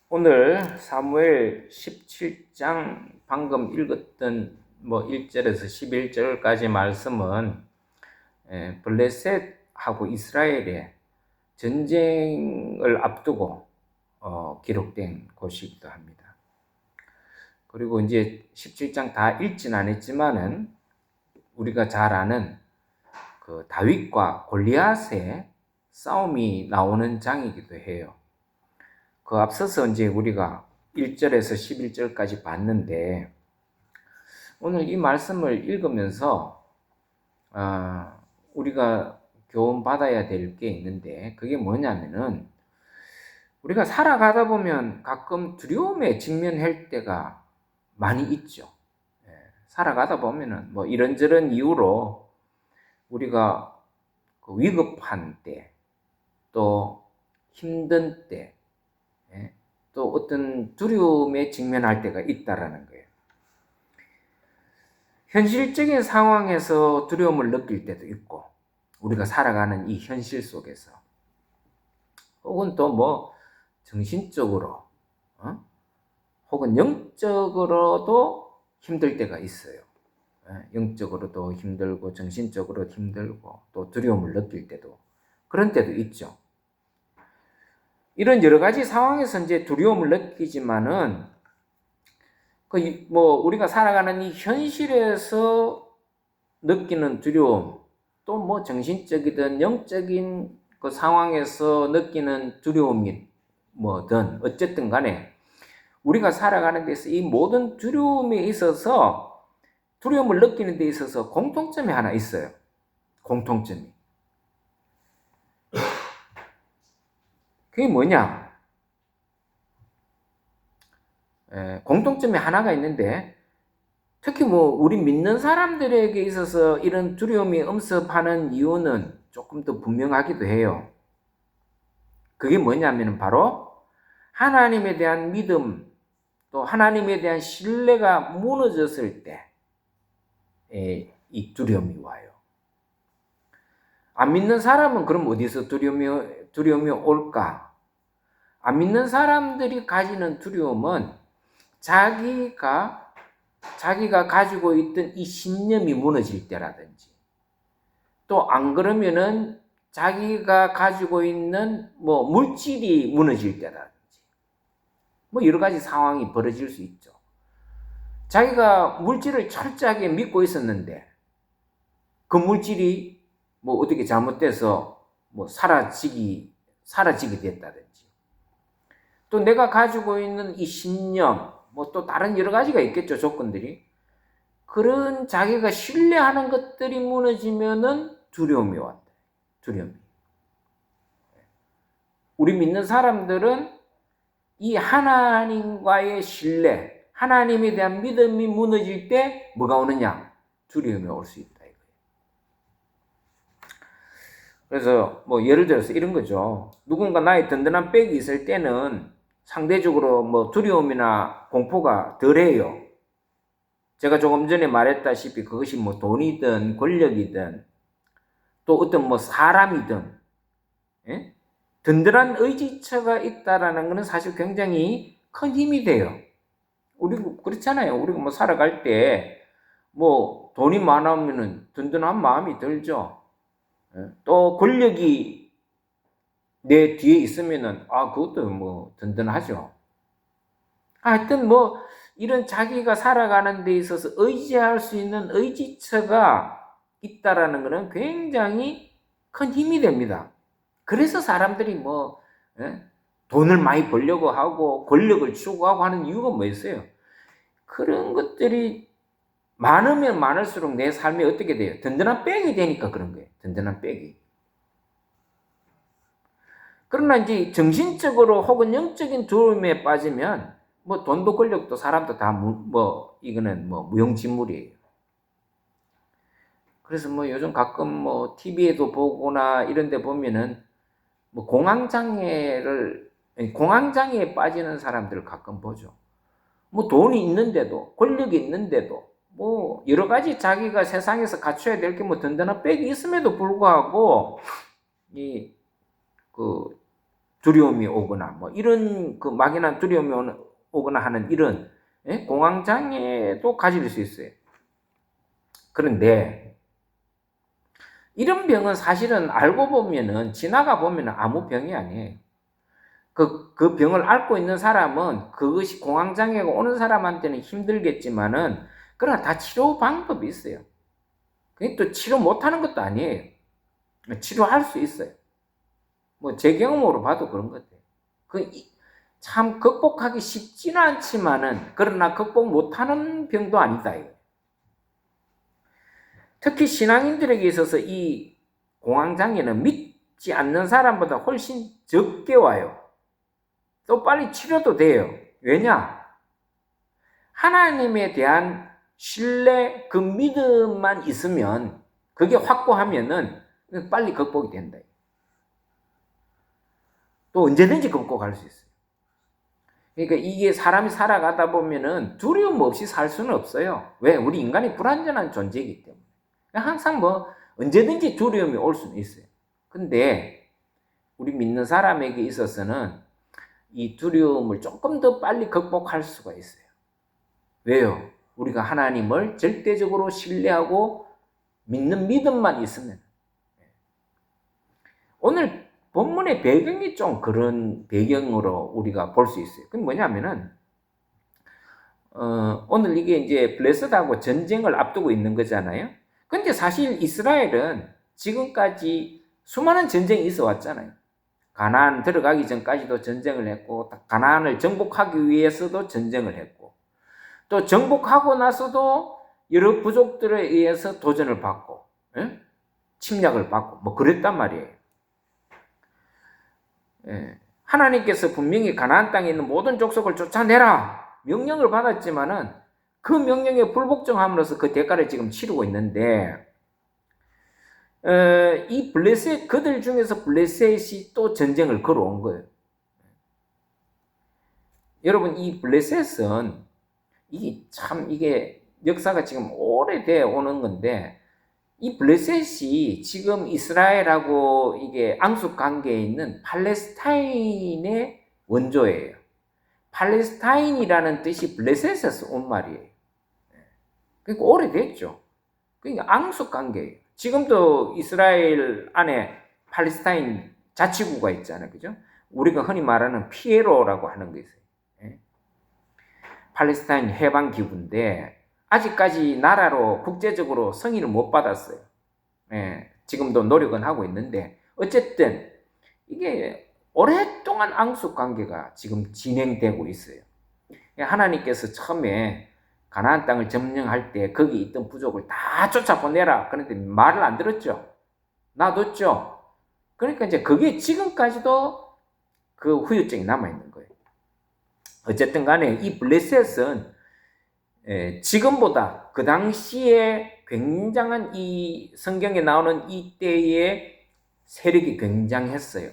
오늘 사무엘 17장 방금 읽었던 1절에서 11절까지 말씀은 블레셋하고 이스라엘의 전쟁을 앞두고 기록된 곳이기도 합니다. 그리고 이제 17장 다 읽진 않았지만은 우리가 잘 아는 그 다윗과 골리앗의 싸움이 나오는 장이기도 해요. 그 앞서서 이제 우리가 1절에서 11절까지 봤는데, 오늘 이 말씀을 읽으면서 우리가 교훈 받아야 될 게 있는데, 그게 뭐냐면은 우리가 살아가다 보면 가끔 두려움에 직면할 때가 많이 있죠. 살아가다 보면은 이런저런 이유로 우리가 위급한 때, 또 힘든 때, 또 어떤 두려움에 직면할 때가 있다라는 거예요. 현실적인 상황에서 두려움을 느낄 때도 있고, 우리가 살아가는 이 현실 속에서, 혹은 또 정신적으로, 혹은 영적으로도 힘들 때가 있어요. 영적으로도 힘들고, 정신적으로 힘들고, 또 두려움을 느낄 때도, 그런 때도 있죠. 이런 여러 가지 상황에서 이제 두려움을 느끼지만은, 우리가 살아가는 이 현실에서 느끼는 두려움, 또 정신적이든 영적인 그 상황에서 느끼는 두려움이 뭐든 어쨌든 간에 우리가 살아가는 데서 이 모든 두려움에 있어서, 두려움을 느끼는 데 있어서 공통점이 하나 있어요. 공통점이. 그게 뭐냐? 공통점이 하나가 있는데, 특히 우리 믿는 사람들에게 있어서 이런 두려움이 엄습하는 이유는 조금 더 분명하기도 해요. 그게 뭐냐면 바로 하나님에 대한 믿음, 또 하나님에 대한 신뢰가 무너졌을 때 이 두려움이 와요. 안 믿는 사람은 그럼 어디서 두려움이 올까? 안 믿는 사람들이 가지는 두려움은 자기가 가지고 있던 이 신념이 무너질 때라든지, 또 안 그러면은 자기가 가지고 있는 물질이 무너질 때라든지, 여러 가지 상황이 벌어질 수 있죠. 자기가 물질을 철저하게 믿고 있었는데 그 물질이 어떻게 잘못돼서 사라지게 됐다든지, 또 내가 가지고 있는 이 신념, 또 다른 여러 가지가 있겠죠, 조건들이. 그런 자기가 신뢰하는 것들이 무너지면은 두려움이 왔다. 두려움이. 우리 믿는 사람들은 이 하나님과의 신뢰, 하나님에 대한 믿음이 무너질 때 뭐가 오느냐? 두려움이 올 수 있다. 그래서 예를 들어서 이런 거죠. 누군가 나의 든든한 백이 있을 때는 상대적으로 두려움이나 공포가 덜해요. 제가 조금 전에 말했다시피 그것이 돈이든 권력이든 또 어떤 사람이든, 든든한 의지처가 있다라는 것은 사실 굉장히 큰 힘이 돼요. 우리가 그렇잖아요. 우리가 살아갈 때 돈이 많으면은 든든한 마음이 들죠. 또 권력이 내 뒤에 있으면은 그것도 든든하죠. 하여튼 이런 자기가 살아가는 데 있어서 의지할 수 있는 의지처가 있다라는 것은 굉장히 큰 힘이 됩니다. 그래서 사람들이 돈을 많이 벌려고 하고 권력을 추구하고 하는 이유가 뭐였어요? 그런 것들이 많으면 많을수록 내 삶이 어떻게 돼요? 든든한 백이 되니까 그런 거예요. 든든한 백이. 그러나 이제 정신적으로 혹은 영적인 두려움에 빠지면 돈도 권력도 사람도 다 이거는 무용지물이에요. 그래서 요즘 가끔 TV에도 보거나 이런 데 보면은 공황장애에 빠지는 사람들을 가끔 보죠. 돈이 있는데도, 권력이 있는데도, 여러 가지 자기가 세상에서 갖춰야 될 게 든든한 백이 있음에도 불구하고 두려움이 오거나 뭐 이런 그 막연한 두려움이 오거나 하는 이런 공황장애도 가질 수 있어요. 그런데 이런 병은 사실은 알고 보면은 지나가 보면은 아무 병이 아니에요. 그 병을 앓고 있는 사람은 그것이 공황장애가 오는 사람한테는 힘들겠지만은 그러나 다 치료 방법이 있어요. 그게 또 치료 못하는 것도 아니에요. 치료할 수 있어요. 뭐 제 경험으로 봐도 그런 것 같아요. 참 극복하기 쉽지는 않지만은 그러나 극복 못하는 병도 아니다. 특히 신앙인들에게 있어서 이 공황장애는 믿지 않는 사람보다 훨씬 적게 와요. 또 빨리 치료도 돼요. 왜냐? 하나님에 대한 신뢰, 그 믿음만 있으면 그게 확고하면은 빨리 극복이 된다. 또 언제든지 극복할 수 있어요. 그러니까 이게 사람이 살아가다 보면은 두려움 없이 살 수는 없어요. 왜? 우리 인간이 불완전한 존재이기 때문에. 항상 뭐 언제든지 두려움이 올 수는 있어요. 근데 우리 믿는 사람에게 있어서는 이 두려움을 조금 더 빨리 극복할 수가 있어요. 왜요? 우리가 하나님을 절대적으로 신뢰하고 믿는 믿음만 있으면. 오늘 본문의 배경이 좀 그런 배경으로 우리가 볼 수 있어요. 그게 뭐냐면은 오늘 이게 이제 블레셋하고 전쟁을 앞두고 있는 거잖아요. 근데 사실 이스라엘은 지금까지 수많은 전쟁이 있어 왔잖아요. 가나안 들어가기 전까지도 전쟁을 했고, 가나안을 정복하기 위해서도 전쟁을 했고, 또 정복하고 나서도 여러 부족들에 의해서 도전을 받고, 침략을 받고, 뭐 그랬단 말이에요. 하나님께서 분명히 가나안 땅에 있는 모든 족속을 쫓아내라 명령을 받았지만은 그 명령에 불복종함으로써 그 대가를 지금 치르고 있는데, 이 블레셋, 그들 중에서 블레셋이 또 전쟁을 걸어온 거예요. 여러분, 이 블레셋은 이게 역사가 지금 오래돼 오는 건데, 이 블레셋이 지금 이스라엘하고 이게 앙숙 관계에 있는 팔레스타인의 원조예요. 팔레스타인이라는 뜻이 블레셋에서 온 말이에요. 그러니까 오래됐죠. 그러니까 앙숙 관계예요. 지금도 이스라엘 안에 팔레스타인 자치구가 있잖아요. 그죠? 우리가 흔히 말하는 피에로라고 하는 게 있어요. 팔레스타인 해방 기구인데 아직까지 나라로 국제적으로 승인을 못 받았어요. 지금도 노력은 하고 있는데 어쨌든 이게 오랫동안 앙숙 관계가 지금 진행되고 있어요. 하나님께서 처음에 가나안 땅을 점령할 때 거기 있던 부족을 다 쫓아보내라. 그런데 말을 안 들었죠. 놔뒀죠. 그러니까 이제 그게 지금까지도 그 후유증이 남아있는 거예요. 어쨌든 간에 이 블레셋은 지금보다 그 당시에 굉장한 이 성경에 나오는 이때의 세력이 굉장했어요.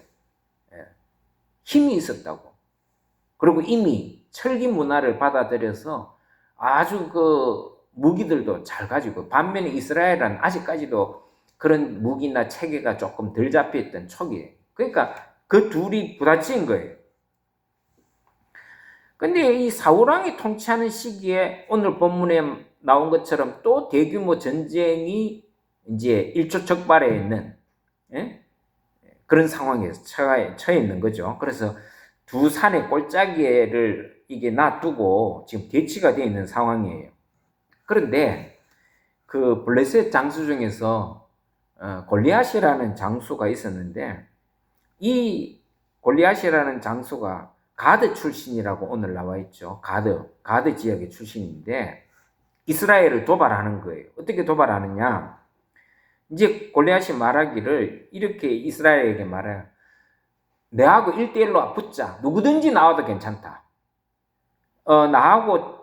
힘이 있었다고. 그리고 이미 철기 문화를 받아들여서 아주 그 무기들도 잘 가지고, 반면에 이스라엘은 아직까지도 그런 무기나 체계가 조금 덜 잡혀있던 초기예요. 그러니까 그 둘이 부딪힌 거예요. 근데 이 사울왕이 통치하는 시기에 오늘 본문에 나온 것처럼 또 대규모 전쟁이 이제 일촉즉발해 있는 그런 상황에 처해 있는 거죠. 그래서 두 산의 골짜기를 이게 놔두고 지금 대치가 되어 있는 상황이에요. 그런데 그 블레셋 장수 중에서 골리앗이라는 장수가 있었는데, 이 골리앗이라는 장수가 가드 출신이라고 오늘 나와 있죠. 가드 지역의 출신인데 이스라엘을 도발하는 거예요. 어떻게 도발하느냐? 이제 골리앗이 말하기를 이렇게 이스라엘에게 말해요. 내하고 1대1로 붙자. 누구든지 나와도 괜찮다. 나하고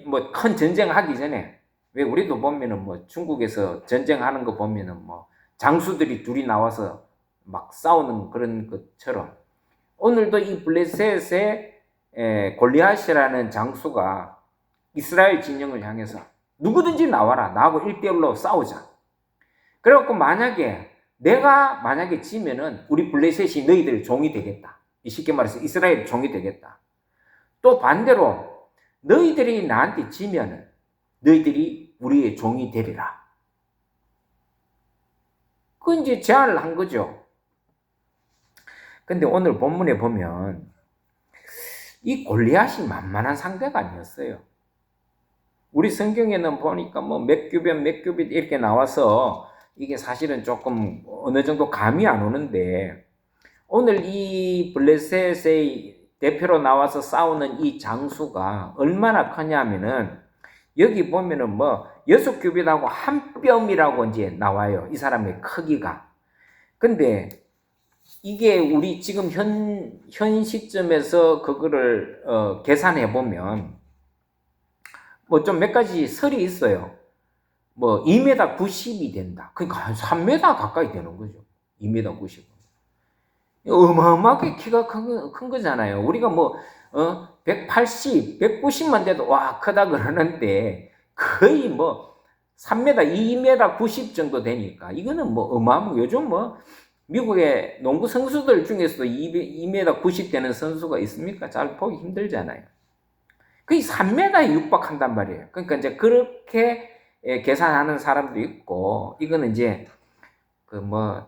뭐 큰 전쟁하기 전에, 왜 우리도 보면은 뭐 중국에서 전쟁하는 거 보면은 뭐 장수들이 둘이 나와서 막 싸우는 그런 것처럼 오늘도 이 블레셋의 골리앗이라는 장수가 이스라엘 진영을 향해서 누구든지 나와라. 나하고 1대1로 싸우자. 그래갖고 내가 만약에 지면은 우리 블레셋이 너희들 종이 되겠다. 쉽게 말해서 이스라엘 종이 되겠다. 또 반대로 너희들이 나한테 지면은 너희들이 우리의 종이 되리라. 그 이제 제안을 한 거죠. 근데 오늘 본문에 보면 이 골리앗이 만만한 상대가 아니었어요. 우리 성경에는 보니까 뭐 몇 규빗 몇 규빗 이렇게 나와서 이게 사실은 조금 어느 정도 감이 안 오는데, 오늘 이 블레셋의 대표로 나와서 싸우는 이 장수가 얼마나 크냐면은 여기 보면은 뭐 6규빗하고 한 뼘이라고 이제 나와요. 이 사람의 크기가. 근데 이게 우리 지금 현 시점에서 그거를 계산해 보면 뭐 좀 몇 가지 설이 있어요. 뭐 2m 90이 된다. 그러니까 한 3m 가까이 되는 거죠. 2m 90. 어마어마하게 키가 큰 거잖아요. 우리가 뭐 180, 190만 돼도 와 크다 그러는데 거의 뭐 3m, 2m 90 정도 되니까 이거는 뭐 어마어마하고, 요즘 뭐 미국의 농구 선수들 중에서도 2m 90 되는 선수가 있습니까? 잘 보기 힘들잖아요. 거의 3m에 육박한단 말이에요. 그러니까 이제 그렇게 계산하는 사람도 있고, 이거는 이제 그 뭐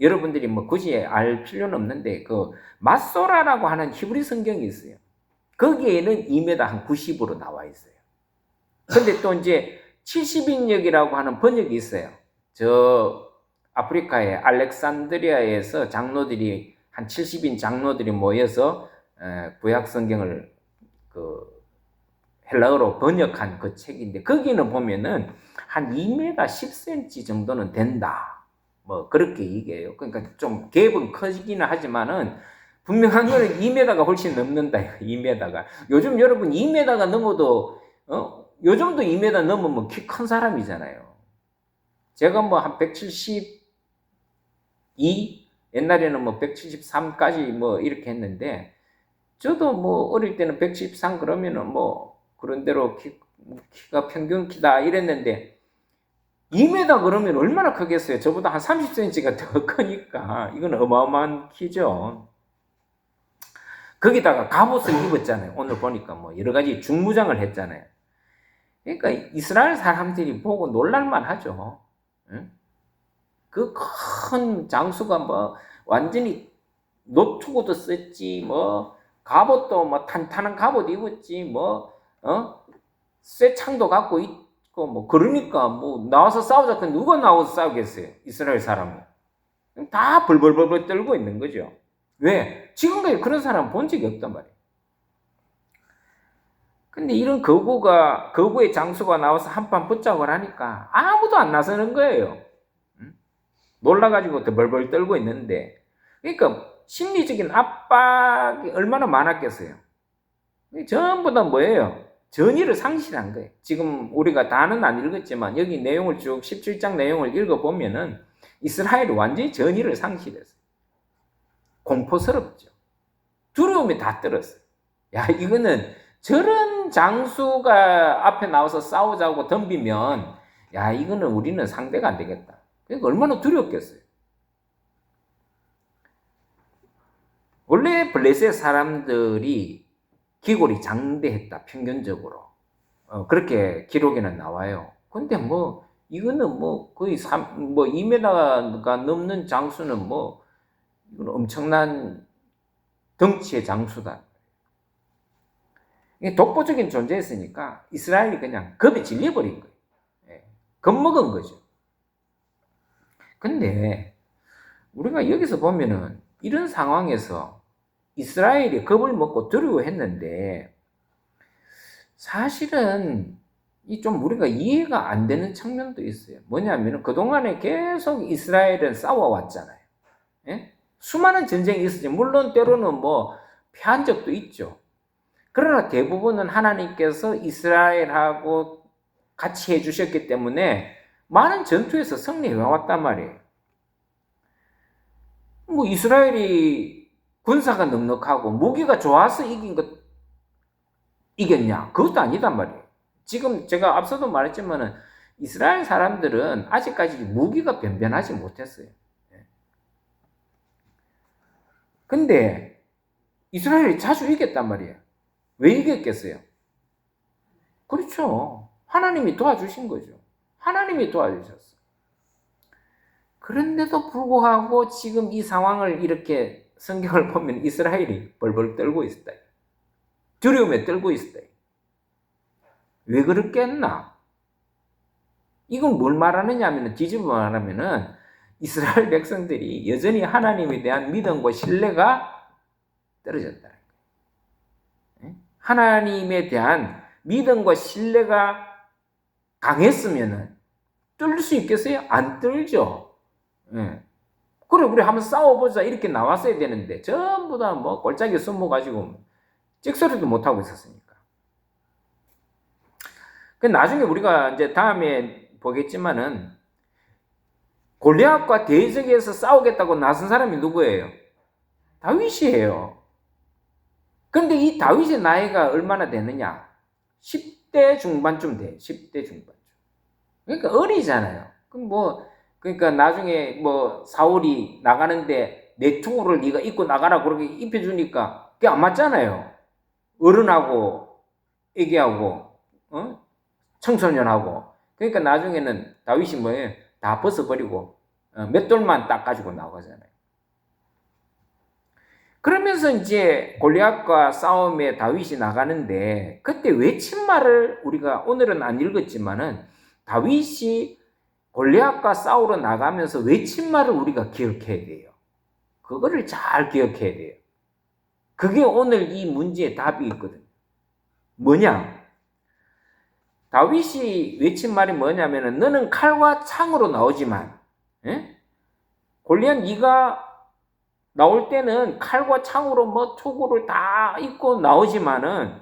여러분들이 뭐 굳이 알 필요는 없는데 그 마소라라고 하는 히브리 성경이 있어요. 거기에는 2m 한 90으로 나와 있어요. 근데 또 이제 70인역이라고 하는 번역이 있어요. 저 아프리카의 알렉산드리아에서 장로들이 한 70인 장로들이 모여서 구약 성경을 그 헬라어로 번역한 그 책인데, 거기는 보면은 한 2m 10cm 정도는 된다. 뭐 그렇게 얘기해요. 그러니까 좀 갭은 커지기는 하지만은 분명한 거는 2m가 훨씬 넘는다. 2m가. 요즘 여러분 2m가 넘어도 요즘도 2m 넘으면 키 큰 사람이잖아요. 제가 뭐 한 172, 옛날에는 뭐 173까지 뭐 이렇게 했는데, 저도 뭐 어릴 때는 173 그러면은 뭐 그런 대로 키가 평균 키다 이랬는데, 2m 그러면 얼마나 크겠어요? 저보다 한 30cm가 더 크니까 이건 어마어마한 키죠. 거기다가 갑옷을 입었잖아요. 오늘 보니까 뭐 여러 가지 중무장을 했잖아요. 그러니까 이스라엘 사람들이 보고 놀랄만 하죠. 그 큰 장수가 뭐 완전히 노트구도 썼지, 뭐 갑옷도 뭐 탄탄한 갑옷 입었지, 뭐 쇠창도 갖고 있고, 뭐 그러니까 뭐 나와서 싸우자. 그 누가 나와서 싸우겠어요? 이스라엘 사람은 다 벌벌벌벌 떨고 있는 거죠. 왜? 지금까지 그런 사람 본 적이 없단 말이에요. 근데 이런 거구의 장수가 나와서 한판 붙자고 하니까 아무도 안 나서는 거예요. 놀라가지고 벌벌 떨고 있는데, 그러니까 심리적인 압박이 얼마나 많았겠어요. 전부 다 뭐예요? 전의를 상실한 거예요. 지금 우리가 다는 안 읽었지만 여기 내용을 쭉 17장 내용을 읽어보면은 이스라엘이 완전히 전의를 상실했어요. 공포스럽죠. 두려움이 다 떨었어요. 야, 이거는 저런 장수가 앞에 나와서 싸우자고 덤비면, 야, 이거는 우리는 상대가 안 되겠다. 그러니까 얼마나 두렵겠어요. 원래 블레셋 사람들이 기골이 장대했다, 평균적으로. 그렇게 기록에는 나와요. 근데 뭐 이거는 뭐 거의 2m가 넘는 장수는 뭐 이건 엄청난 덩치의 장수다. 독보적인 존재였으니까 이스라엘이 그냥 겁에 질려버린 거예요. 겁먹은 거죠. 근데 우리가 여기서 보면은 이런 상황에서 이스라엘이 겁을 먹고 두려워했는데, 사실은 이 좀 우리가 이해가 안 되는 측면도 있어요. 뭐냐면 그동안에 계속 이스라엘은 싸워왔잖아요. 예? 수많은 전쟁이 있었지. 물론 때로는 뭐 패한 적도 있죠. 그러나 대부분은 하나님께서 이스라엘하고 같이 해주셨기 때문에 많은 전투에서 승리해 왔단 말이에요. 뭐 이스라엘이 군사가 넉넉하고 무기가 좋아서 이겼냐? 그것도 아니단 말이에요. 지금 제가 앞서도 말했지만은 이스라엘 사람들은 아직까지 무기가 변변하지 못했어요. 근데 이스라엘이 자주 이겼단 말이에요. 왜 이겼겠어요? 그렇죠. 하나님이 도와주신 거죠. 하나님이 도와주셨어요. 그런데도 불구하고 지금 이 상황을 이렇게 성경을 보면 이스라엘이 벌벌 떨고 있었다. 두려움에 떨고 있었다. 왜 그렇겠나? 이건 뭘 말하느냐 하면, 뒤집어 말하면은 이스라엘 백성들이 여전히 하나님에 대한 믿음과 신뢰가 떨어졌다. 하나님에 대한 믿음과 신뢰가 강했으면은 뜰 수 있겠어요? 안 뜰죠. 예. 그래, 우리 한번 싸워보자 이렇게 나왔어야 되는데 전부 다 뭐 골짜기 숨어가지고 찍소리도 못하고 있었으니까. 그 나중에 우리가 이제 다음에 보겠지만은 골리앗과 대적에서 싸우겠다고 나선 사람이 누구예요? 다윗이에요. 그런데 이 다윗의 나이가 얼마나 되느냐? 10대 중반쯤 돼. 10대 중반쯤. 그러니까 어리잖아요. 그러니까 나중에 뭐 사울이 나가는데 내 투구를 네가 입고 나가라 그렇게 입혀주니까 그게 안 맞잖아요. 어른하고 애기하고 청소년하고. 그러니까 나중에는 다윗이 뭐예요? 다 벗어버리고 맷돌만 딱 가지고 나가잖아요. 그러면서 이제 골리앗과 싸움에 다윗이 나가는데 그때 외친 말을 우리가 오늘은 안 읽었지만은 다윗이 골리앗과 싸우러 나가면서 외친 말을 우리가 기억해야 돼요. 그거를 잘 기억해야 돼요. 그게 오늘 이 문제의 답이 있거든요. 뭐냐? 다윗이 외친 말이 뭐냐면은 너는 칼과 창으로 나오지만 골리앗 네가 나올 때는 칼과 창으로 뭐 투구를 다 입고 나오지만은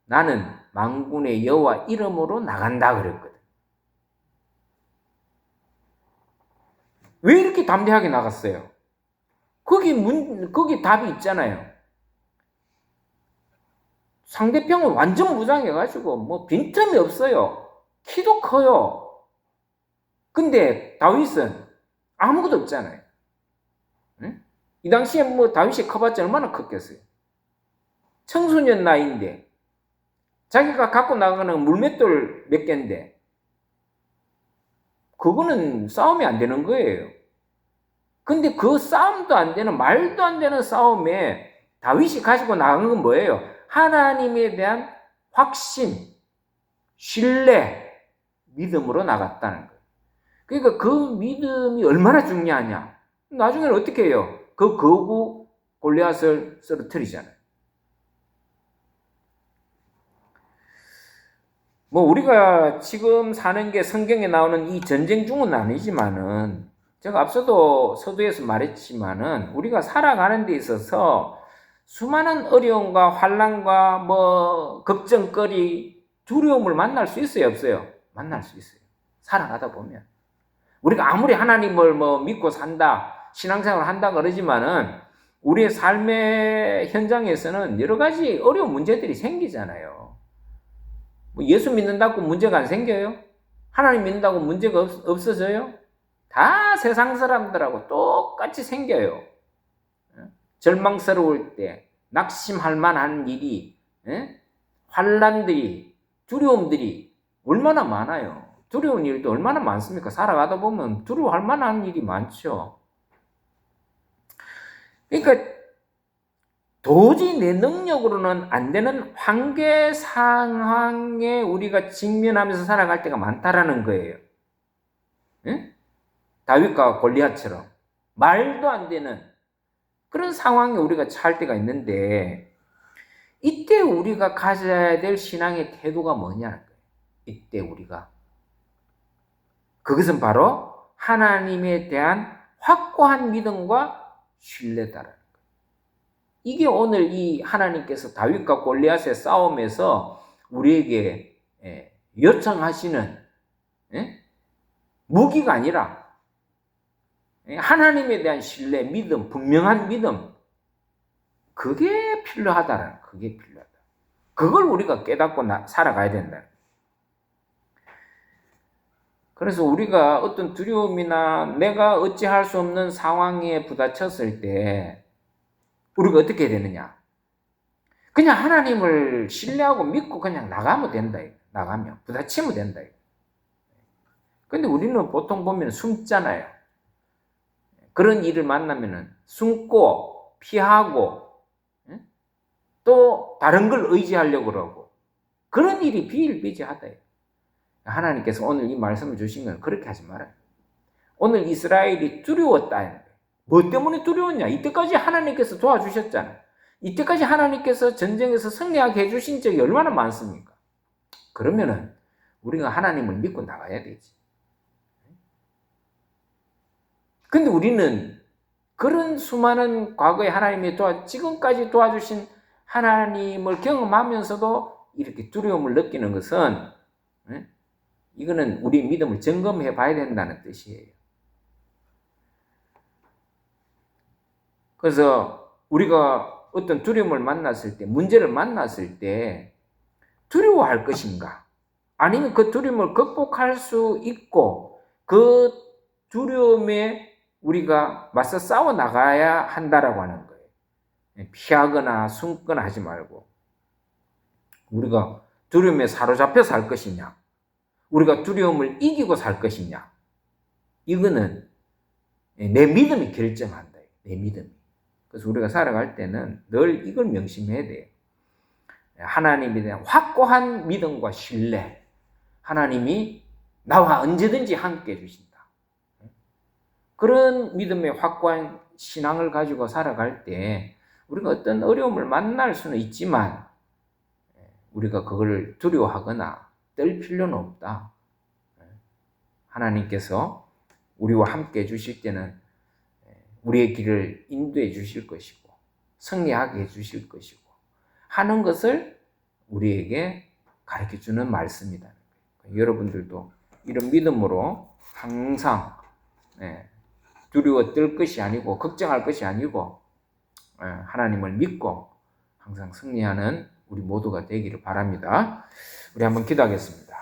나는 만군의 여호와 이름으로 나간다 그랬거든. 왜 이렇게 담대하게 나갔어요? 거기 답이 있잖아요. 상대편은 완전 무장해가지고 뭐 빈틈이 없어요. 키도 커요. 근데 다윗은 아무것도 없잖아요. 응? 이 당시에 뭐 다윗이 커봤자 얼마나 컸겠어요. 청소년 나이인데 자기가 갖고 나가는 물맷돌 몇 개인데 그거는 싸움이 안 되는 거예요. 근데 그 싸움도 안 되는, 말도 안 되는 싸움에 다윗이 가지고 나간 건 뭐예요? 하나님에 대한 확신, 신뢰, 믿음으로 나갔다는 거예요. 그러니까 그 믿음이 얼마나 중요하냐. 나중에는 어떻게 해요? 그 거구 골리앗을 쓰러뜨리잖아요. 뭐 우리가 지금 사는 게 성경에 나오는 이 전쟁 중은 아니지만은 제가 앞서도 서두에서 말했지만은 우리가 살아가는 데 있어서 수많은 어려움과 환난과 뭐 걱정거리, 두려움을 만날 수 있어요, 없어요? 만날 수 있어요. 살아가다 보면 우리가 아무리 하나님을 뭐 믿고 산다, 신앙생활을 한다 그러지만은 우리의 삶의 현장에서는 여러 가지 어려운 문제들이 생기잖아요. 뭐 예수 믿는다고 문제가 안 생겨요? 하나님 믿는다고 문제가 없어져요? 다 세상 사람들하고 똑같이 생겨요. 절망스러울 때, 낙심할 만한 일이, 환난들이, 두려움들이 얼마나 많아요. 두려운 일도 얼마나 많습니까? 살아가다 보면 두려워할 만한 일이 많죠. 그러니까 도저히 내 능력으로는 안 되는 한계 상황에 우리가 직면하면서 살아갈 때가 많다라는 거예요. 다윗과 골리앗처럼 말도 안 되는 그런 상황에 우리가 처할 때가 있는데 이때 우리가 가져야 될 신앙의 태도가 뭐냐는 거예요. 이때 우리가 그것은 바로 하나님에 대한 확고한 믿음과 신뢰다라는 거예요. 이게 오늘 이 하나님께서 다윗과 골리앗의 싸움에서 우리에게 요청하시는 무기가 아니라 하나님에 대한 신뢰, 믿음, 분명한 믿음, 그게 필요하다라는, 그게 필요하다. 그걸 우리가 깨닫고 살아가야 된다. 그래서 우리가 어떤 두려움이나 내가 어찌할 수 없는 상황에 부딪혔을 때 우리가 어떻게 해야 되느냐? 그냥 하나님을 신뢰하고 믿고 그냥 나가면 된다. 나가면 부딪히면 된다. 근데 우리는 보통 보면 숨잖아요. 그런 일을 만나면은 숨고 피하고 또 다른 걸 의지하려고 그러고 그런 일이 비일비재하다. 하나님께서 오늘 이 말씀을 주신 건 그렇게 하지 말아요. 오늘 이스라엘이 두려웠다. 뭐 때문에 두려웠냐? 이때까지 하나님께서 도와주셨잖아요. 이때까지 하나님께서 전쟁에서 승리하게 해주신 적이 얼마나 많습니까? 그러면은 우리가 하나님을 믿고 나가야 되지. 근데 우리는 그런 수많은 과거에 하나님이 지금까지 도와주신 하나님을 경험하면서도 이렇게 두려움을 느끼는 것은 이거는 우리 믿음을 점검해 봐야 된다는 뜻이에요. 그래서 우리가 어떤 두려움을 만났을 때, 문제를 만났을 때 두려워할 것인가? 아니면 그 두려움을 극복할 수 있고 그 두려움에 우리가 맞서 싸워 나가야 한다라고 하는 거예요. 피하거나 숨거나 하지 말고 우리가 두려움에 사로잡혀 살 것이냐? 우리가 두려움을 이기고 살 것이냐? 이거는 내 믿음이 결정한다. 내 믿음이. 그래서 우리가 살아갈 때는 늘 이걸 명심해야 돼요. 하나님에 대한 확고한 믿음과 신뢰. 하나님이 나와 언제든지 함께 해주신다. 그런 믿음의 확고한 신앙을 가지고 살아갈 때 우리가 어떤 어려움을 만날 수는 있지만 우리가 그걸 두려워하거나 떨 필요는 없다. 하나님께서 우리와 함께 해주실 때는 우리의 길을 인도해 주실 것이고 승리하게 해 주실 것이고 하는 것을 우리에게 가르쳐 주는 말씀이다. 여러분들도 이런 믿음으로 항상 두려워 떨 것이 아니고 걱정할 것이 아니고 하나님을 믿고 항상 승리하는 우리 모두가 되기를 바랍니다. 우리 한번 기도하겠습니다.